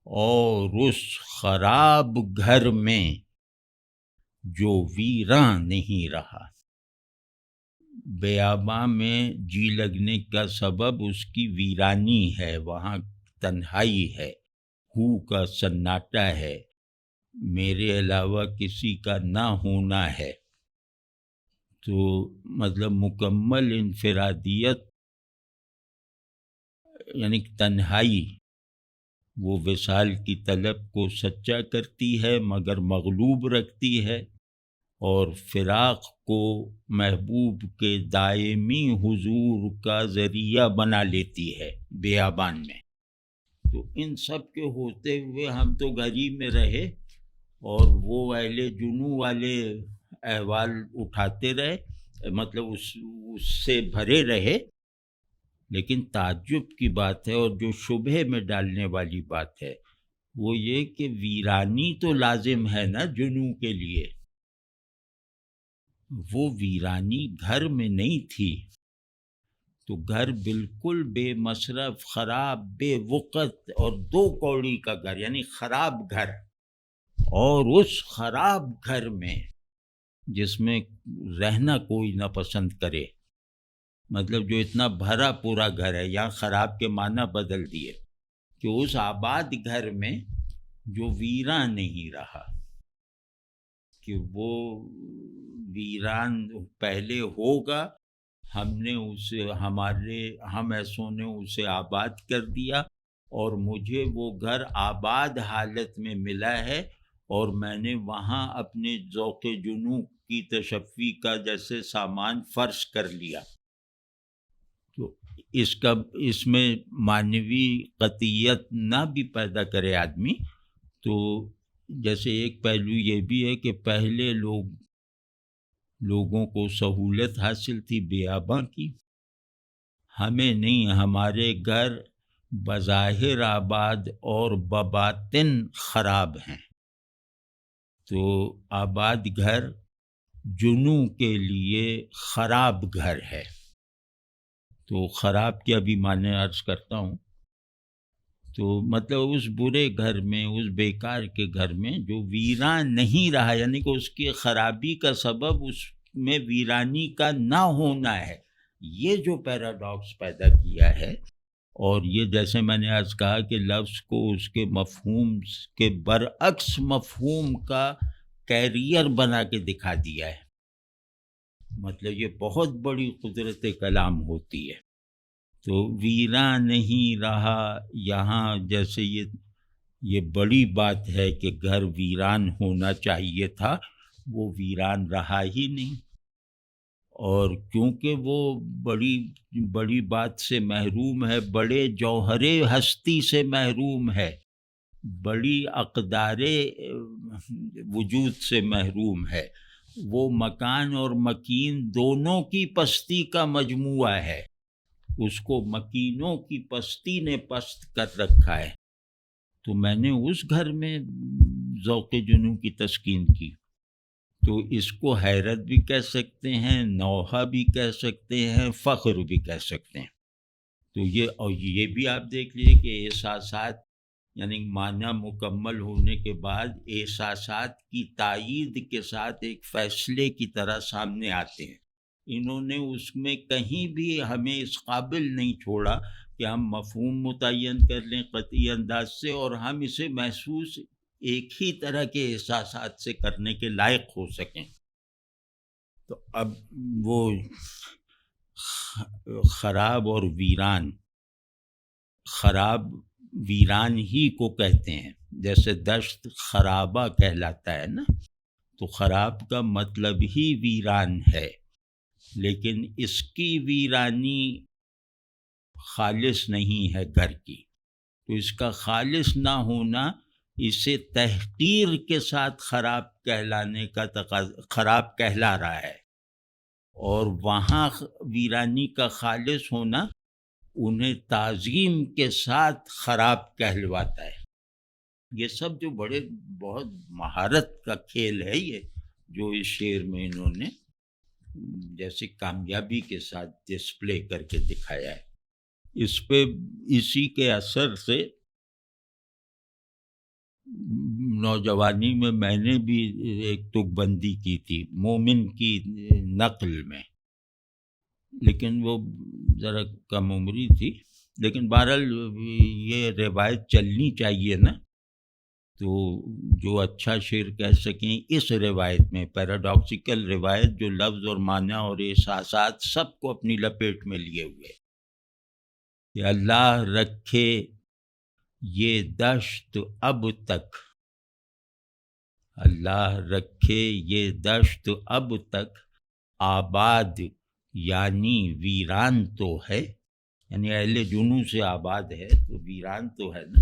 اور اس خراب گھر میں جو ویراں نہیں رہا۔ بیاباں میں جی لگنے کا سبب اس کی ویرانی ہے، وہاں تنہائی ہے، ہو کا سناٹا ہے، میرے علاوہ کسی کا نہ ہونا ہے، تو مطلب مکمل انفرادیت، یعنی تنہائی وہ وصال کی طلب کو سچا کرتی ہے مگر مغلوب رکھتی ہے، اور فراق کو محبوب کے دائمی حضور کا ذریعہ بنا لیتی ہے بیابان میں۔ تو ان سب کے ہوتے ہوئے ہم تو گھر ہی میں رہے، اور وہ اہل جنوں والے احوال اٹھاتے رہے، مطلب اس سے بھرے رہے، لیکن تعجب کی بات ہے، اور جو شبہ میں ڈالنے والی بات ہے، وہ یہ کہ ویرانی تو لازم ہے نا جنوں کے لیے، وہ ویرانی گھر میں نہیں تھی، تو گھر بالکل بے مصرف، خراب، بے وقت اور دو کوڑی کا گھر، یعنی خراب گھر، اور اس خراب گھر میں جس میں رہنا کوئی نہ پسند کرے، مطلب جو اتنا بھرا پورا گھر ہے، یا خراب کے معنی بدل دیے کہ اس آباد گھر میں جو ویراں نہیں رہا، کہ وہ ویران پہلے ہوگا، ہم نے اسے ہم ایسوں نے اسے آباد کر دیا، اور مجھے وہ گھر آباد حالت میں ملا ہے، اور میں نے وہاں اپنے ذوق جنوں کی تشفی کا جیسے سامان فرش کر لیا۔ تو اس میں معنوی قطعیت نہ بھی پیدا کرے آدمی، تو جیسے ایک پہلو یہ بھی ہے کہ پہلے لوگوں کو سہولت حاصل تھی بیاباں کی، ہمیں نہیں، ہمارے گھر بظاہر آباد اور بباطن خراب ہیں۔ تو آباد گھر جنوں کے لیے خراب گھر ہے۔ تو خراب کیا بھی معنی عرض کرتا ہوں، تو مطلب اس برے گھر میں، اس بیکار کے گھر میں جو ویران نہیں رہا، یعنی کہ اس کی خرابی کا سبب اس میں ویرانی کا نہ ہونا ہے، یہ جو پیراڈاکس پیدا کیا ہے۔ اور یہ جیسے میں نے عرض کہا کہ لفظ کو اس کے مفہوم کے برعکس مفہوم کا کیریئر بنا کے دکھا دیا ہے، مطلب یہ بہت بڑی قدرت کلام ہوتی ہے۔ تو ویران نہیں رہا یہاں، جیسے یہ بڑی بات ہے کہ گھر ویران ہونا چاہیے تھا، وہ ویران رہا ہی نہیں، اور کیونکہ وہ بڑی بات سے محروم ہے، بڑے جوہر ہستی سے محروم ہے، بڑی اقدار وجود سے محروم ہے، وہ مکان اور مکین دونوں کی پستی کا مجموعہ ہے، اس کو مکینوں کی پستی نے پست کر رکھا ہے۔ تو میں نے اس گھر میں ذوق جنوں کی تسکین کی، تو اس کو حیرت بھی کہہ سکتے ہیں، نوحہ بھی کہہ سکتے ہیں، فخر بھی کہہ سکتے ہیں۔ تو یہ بھی آپ دیکھ لیجیے کہ احساسات، یعنی معنی مکمل ہونے کے بعد احساسات کی تائید کے ساتھ ایک فیصلے کی طرح سامنے آتے ہیں۔ انہوں نے اس میں کہیں بھی ہمیں اس قابل نہیں چھوڑا کہ ہم مفہوم متعین کر لیں قطعی انداز سے اور ہم اسے محسوس ایک ہی طرح کے احساسات سے کرنے کے لائق ہو سکیں۔ تو اب وہ خراب اور ویران، خراب ویران ہی کو کہتے ہیں، جیسے دشت خرابہ کہلاتا ہے نا، تو خراب کا مطلب ہی ویران ہے، لیکن اس کی ویرانی خالص نہیں ہے گھر کی، تو اس کا خالص نہ ہونا اسے تحقیر کے ساتھ خراب کہلانے کا خراب کہلا رہا ہے، اور وہاں ویرانی کا خالص ہونا انہیں تعظیم کے ساتھ خراب کہلواتا ہے۔ یہ سب جو بہت مہارت کا کھیل ہے، یہ جو اس شعر میں انہوں نے جیسے کامیابی کے ساتھ ڈسپلے کر کے دکھایا ہے۔ اس پہ اسی کے اثر سے نوجوانی میں نے بھی ایک تک بندی کی تھی مومن کی نقل میں، لیکن وہ ذرا کم عمری تھی، لیکن بہرحال یہ روایت چلنی چاہیے نا، تو جو اچھا شعر کہہ سکیں اس روایت میں، پیراڈاکسیکل روایت جو لفظ اور معنی اور احساسات سب کو اپنی لپیٹ میں لیے ہوئے، کہ اللہ رکھے یہ دشت اب تک، اللہ رکھے یہ دشت اب تک آباد، یعنی ویران تو ہے، یعنی اہل جنوں سے آباد ہے تو ویران تو ہے نا۔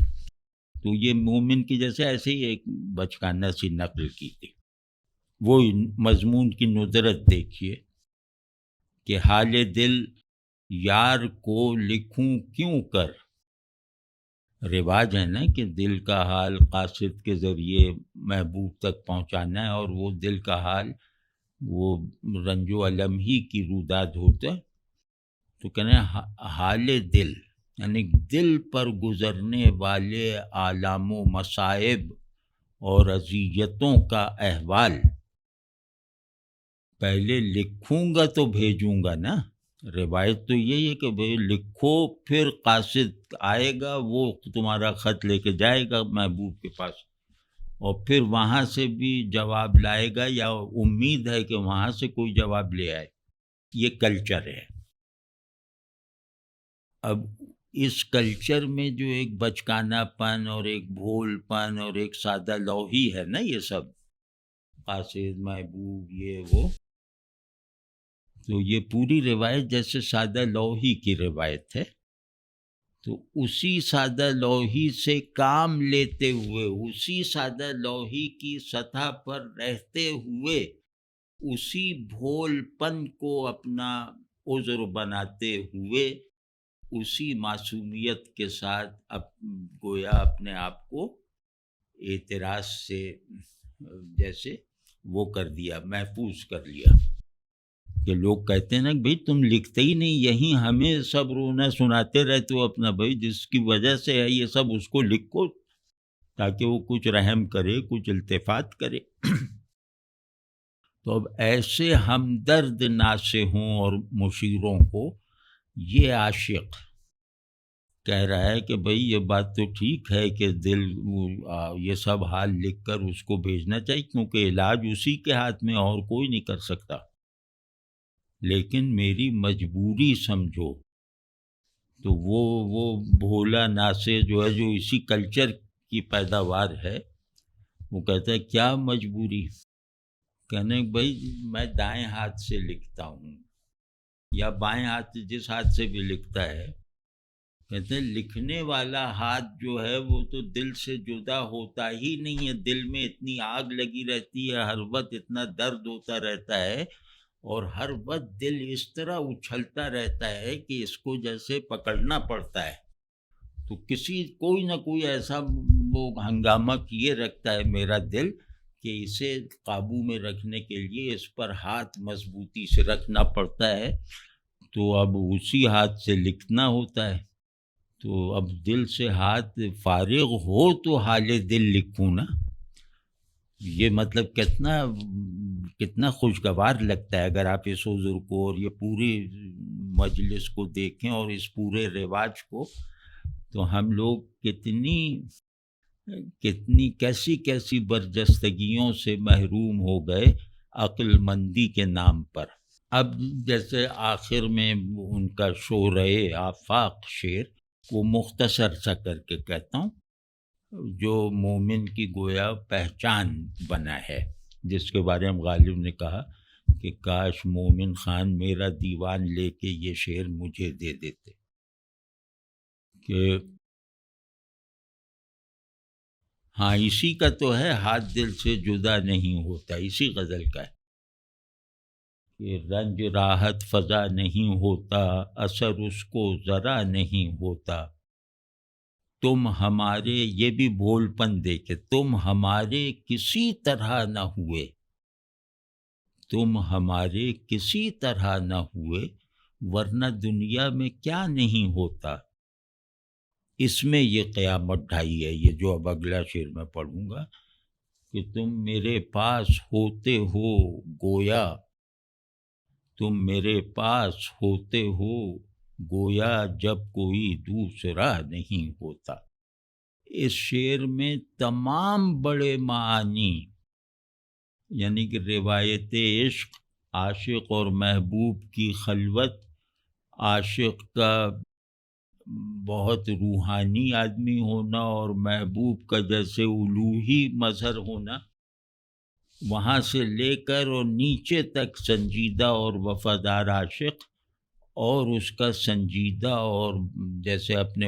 تو یہ مومن کی جیسے ایسے ہی ایک بچکانہ سی نقل کی تھی۔ وہ مضمون کی ندرت دیکھیے کہ حال دل یار کو لکھوں کیوں کر، رواج ہے نا کہ دل کا حال قاصد کے ذریعے محبوب تک پہنچانا ہے، اور وہ دل کا حال وہ رنج و الم ہی کی روداد ہوتا ہے، تو کہنا ہے حال دل، یعنی دل پر گزرنے والے آلام و مصائب اور اذیتوں کا احوال پہلے لکھوں گا تو بھیجوں گا نا۔ روایت تو یہی ہے کہ بھئی لکھو، پھر قاصد آئے گا، وہ تمہارا خط لے کے جائے گا محبوب کے پاس، اور پھر وہاں سے بھی جواب لائے گا، یا امید ہے کہ وہاں سے کوئی جواب لے آئے۔ یہ کلچر ہے۔ اب اس کلچر میں جو ایک بچکانہ پن اور ایک بھول پن اور ایک سادہ لوحی ہے نا، یہ سب قاصد محبوب یہ وہ، تو یہ پوری روایت جیسے سادہ لوحی کی روایت ہے، تو اسی سادہ لوحی سے کام لیتے ہوئے، اسی سادہ لوحی کی سطح پر رہتے ہوئے، اسی بھول پن کو اپنا عذر بناتے ہوئے، اسی معصومیت کے ساتھ گویا اپنے آپ کو اعتراض سے جیسے وہ کر دیا، محفوظ کر لیا۔ کہ لوگ کہتے ہیں نا بھائی تم لکھتے ہی نہیں، یہیں ہمیں سب رونا سناتے رہتے ہو اپنا، بھائی جس کی وجہ سے ہے یہ سب اس کو لکھو تاکہ وہ کچھ رحم کرے، کچھ التفات کرے۔ تو اب ایسے ہمدرد ناصحوں اور مشیروں کو یہ عاشق کہہ رہا ہے کہ بھئی یہ بات تو ٹھیک ہے کہ دل یہ سب حال لکھ کر اس کو بھیجنا چاہیے، کیونکہ علاج اسی کے ہاتھ میں اور کوئی نہیں کر سکتا، لیکن میری مجبوری سمجھو۔ تو وہ بھولا ناصح جو ہے، جو اسی کلچر کی پیداوار ہے، وہ کہتا ہے کیا مجبوری؟ کہنے بھائی میں دائیں ہاتھ سے لکھتا ہوں، یا بائیں ہاتھ جس ہاتھ سے بھی لکھتا ہے، کہتے ہیں لکھنے والا ہاتھ جو ہے وہ تو دل سے جدا ہوتا ہی نہیں ہے، دل میں اتنی آگ لگی رہتی ہے، ہر وقت اتنا درد ہوتا رہتا ہے، اور ہر وقت دل اس طرح اچھلتا رہتا ہے کہ اس کو جیسے پکڑنا پڑتا ہے۔ تو کوئی نہ کوئی ایسا وہ ہنگامہ کیے رکھتا ہے میرا دل کہ اسے قابو میں رکھنے کے لیے اس پر ہاتھ مضبوطی سے رکھنا پڑتا ہے۔ تو اب اسی ہاتھ سے لکھنا ہوتا ہے، تو اب دل سے ہاتھ فارغ ہو تو حال دل لکھوں نا۔ یہ مطلب کتنا خوشگوار لگتا ہے اگر آپ اس حضور کو اور یہ پوری مجلس کو دیکھیں اور اس پورے رواج کو، تو ہم لوگ کتنی کیسی برجستگیوں سے محروم ہو گئے عقل مندی کے نام پر۔ اب جیسے آخر میں ان کا شورۂ آفاق شعر کو مختصر سا کر کے کہتا ہوں، جو مومن کی گویا پہچان بنا ہے، جس کے بارے میں غالب نے کہا کہ کاش مومن خان میرا دیوان لے کے یہ شعر مجھے دے دیتے، کہ ہاں اسی کا تو ہے ہاتھ دل سے جدا نہیں ہوتا، اسی غزل کا ہے کہ رنج راحت فضا نہیں ہوتا، اثر اس کو ذرا نہیں ہوتا، تم ہمارے، یہ بھی بھول پن دیکھے، تم ہمارے کسی طرح نہ ہوئے، تم ہمارے کسی طرح نہ ہوئے، ورنہ دنیا میں کیا نہیں ہوتا۔ اس میں یہ قیامت ڈھائی ہے، یہ جو اب اگلا شعر میں پڑھوں گا، کہ تم میرے پاس ہوتے ہو گویا، تم میرے پاس ہوتے ہو گویا جب کوئی دوسرا نہیں ہوتا۔ اس شعر میں تمام بڑے معانی، یعنی کہ روایت عشق، عاشق اور محبوب کی خلوت، عاشق کا بہت روحانی آدمی ہونا اور محبوب کا جیسے الوہی مظہر ہونا، وہاں سے لے کر اور نیچے تک سنجیدہ اور وفادار عاشق، اور اس کا سنجیدہ اور جیسے اپنے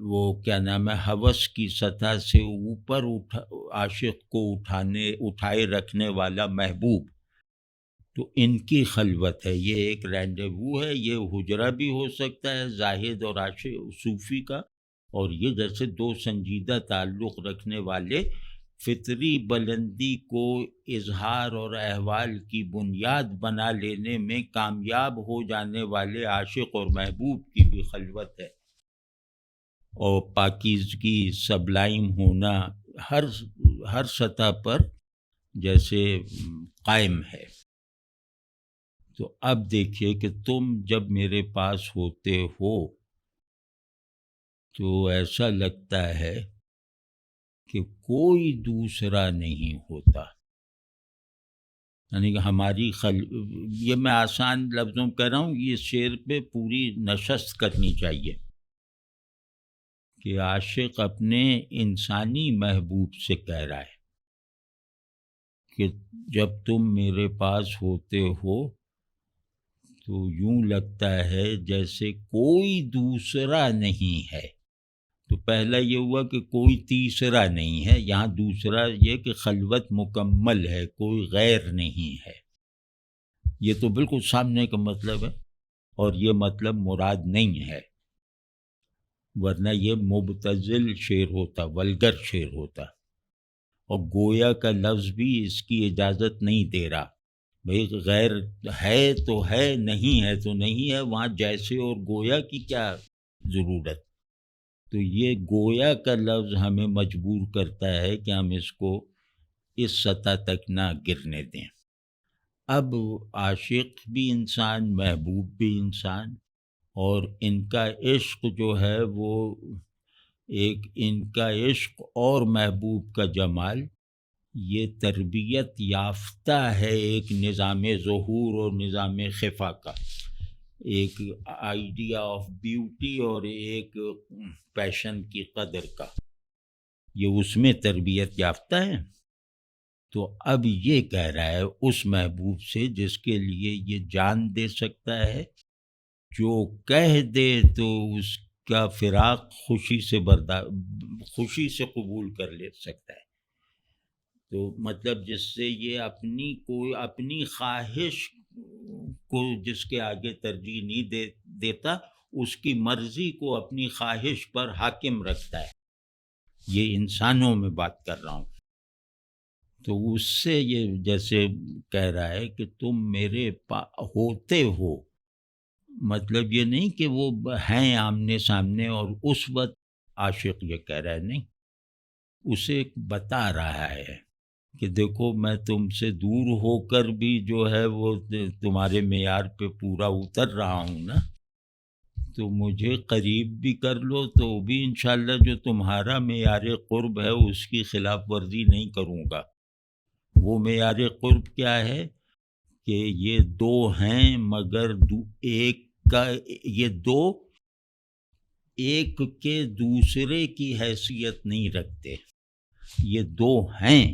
وہ کیا نام ہے ہوس کی سطح سے اوپر عاشق کو اٹھائے رکھنے والا محبوب، تو ان کی خلوت ہے۔ یہ ایک رینڈیوو ہے، یہ حجرہ بھی ہو سکتا ہے زاہد اور عاشق صوفی کا، اور یہ جیسے دو سنجیدہ تعلق رکھنے والے فطری بلندی کو اظہار اور احوال کی بنیاد بنا لینے میں کامیاب ہو جانے والے عاشق اور محبوب کی بھی خلوت ہے، اور پاکیزگی، سبلائم ہونا ہر سطح پر جیسے قائم ہے۔ تو اب دیکھیے کہ تم جب میرے پاس ہوتے ہو تو ایسا لگتا ہے کہ کوئی دوسرا نہیں ہوتا، یعنی کہ ہماری یہ میں آسان لفظوں میں کہہ رہا ہوں، یہ شعر پہ پوری نشست کرنی چاہیے کہ عاشق اپنے انسانی محبوب سے کہہ رہا ہے کہ جب تم میرے پاس ہوتے ہو تو یوں لگتا ہے جیسے کوئی دوسرا نہیں ہے. تو پہلا یہ ہوا کہ کوئی تیسرا نہیں ہے، یہاں دوسرا یہ کہ خلوت مکمل ہے، کوئی غیر نہیں ہے. یہ تو بالکل سامنے کا مطلب ہے، اور یہ مطلب مراد نہیں ہے، ورنہ یہ مبتذل شعر ہوتا، ولگر شعر ہوتا. اور گویا کا لفظ بھی اس کی اجازت نہیں دے رہا. بھئی غیر ہے تو ہے، نہیں ہے تو نہیں ہے، وہاں جیسے اور گویا کی کیا ضرورت. تو یہ گویا کا لفظ ہمیں مجبور کرتا ہے کہ ہم اس کو اس سطح تک نہ گرنے دیں. اب عاشق بھی انسان، محبوب بھی انسان، اور ان کا عشق جو ہے وہ ایک، ان کا عشق اور محبوب کا جمال یہ تربیت یافتہ ہے ایک نظام ظہور اور نظام خفا کا، ایک آئیڈیا آف بیوٹی اور ایک پیشن کی قدر کا، یہ اس میں تربیت یافتہ ہے. تو اب یہ کہہ رہا ہے اس محبوب سے جس کے لیے یہ جان دے سکتا ہے، جو کہہ دے تو اس کا فراق خوشی سے قبول کر لے سکتا ہے. تو مطلب جس سے یہ اپنی خواہش کو جس کے آگے ترجیح نہیں دیتا، اس کی مرضی کو اپنی خواہش پر حاکم رکھتا ہے. یہ انسانوں میں بات کر رہا ہوں. تو اس سے یہ جیسے کہہ رہا ہے کہ تم میرے ہوتے ہو، مطلب یہ نہیں کہ وہ ہیں آمنے سامنے اور اس وقت عاشق یہ کہہ رہا ہے، نہیں، اسے بتا رہا ہے کہ دیکھو میں تم سے دور ہو کر بھی جو ہے وہ تمہارے معیار پہ پورا اتر رہا ہوں نا، تو مجھے قریب بھی کر لو تو بھی انشاءاللہ جو تمہارا معیار قرب ہے اس کی خلاف ورزی نہیں کروں گا. وہ معیار قرب کیا ہے کہ یہ دو ہیں مگر یہ دو ایک کے دوسرے کی حیثیت نہیں رکھتے. یہ دو ہیں،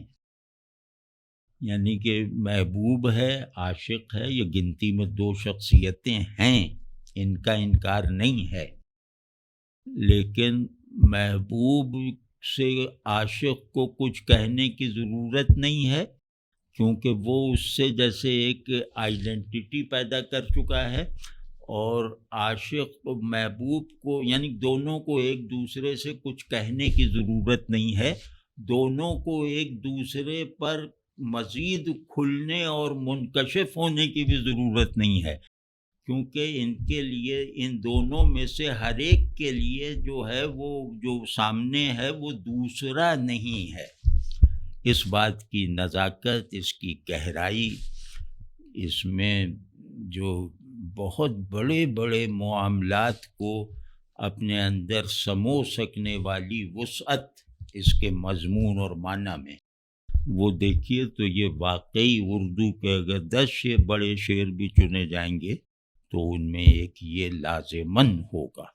یعنی کہ محبوب ہے، عاشق ہے، یہ گنتی میں دو شخصیتیں ہیں، ان کا انکار نہیں ہے. لیکن محبوب سے عاشق کو کچھ کہنے کی ضرورت نہیں ہے، کیونکہ وہ اس سے جیسے ایک آئیڈینٹی پیدا کر چکا ہے، اور عاشق محبوب کو، یعنی دونوں کو ایک دوسرے سے کچھ کہنے کی ضرورت نہیں ہے. دونوں کو ایک دوسرے پر مزید کھلنے اور منکشف ہونے کی بھی ضرورت نہیں ہے، کیونکہ ان کے لیے، ان دونوں میں سے ہر ایک کے لیے جو ہے وہ جو سامنے ہے وہ دوسرا نہیں ہے. اس بات کی نزاکت، اس کی گہرائی، اس میں جو بہت بڑے بڑے معاملات کو اپنے اندر سمو سکنے والی وسعت اس کے مضمون اور معنی میں، وہ دیکھیے تو یہ واقعی اردو کے اگر 10 بڑے شعر بھی چنے جائیں گے تو ان میں ایک یہ لازماً ہوگا.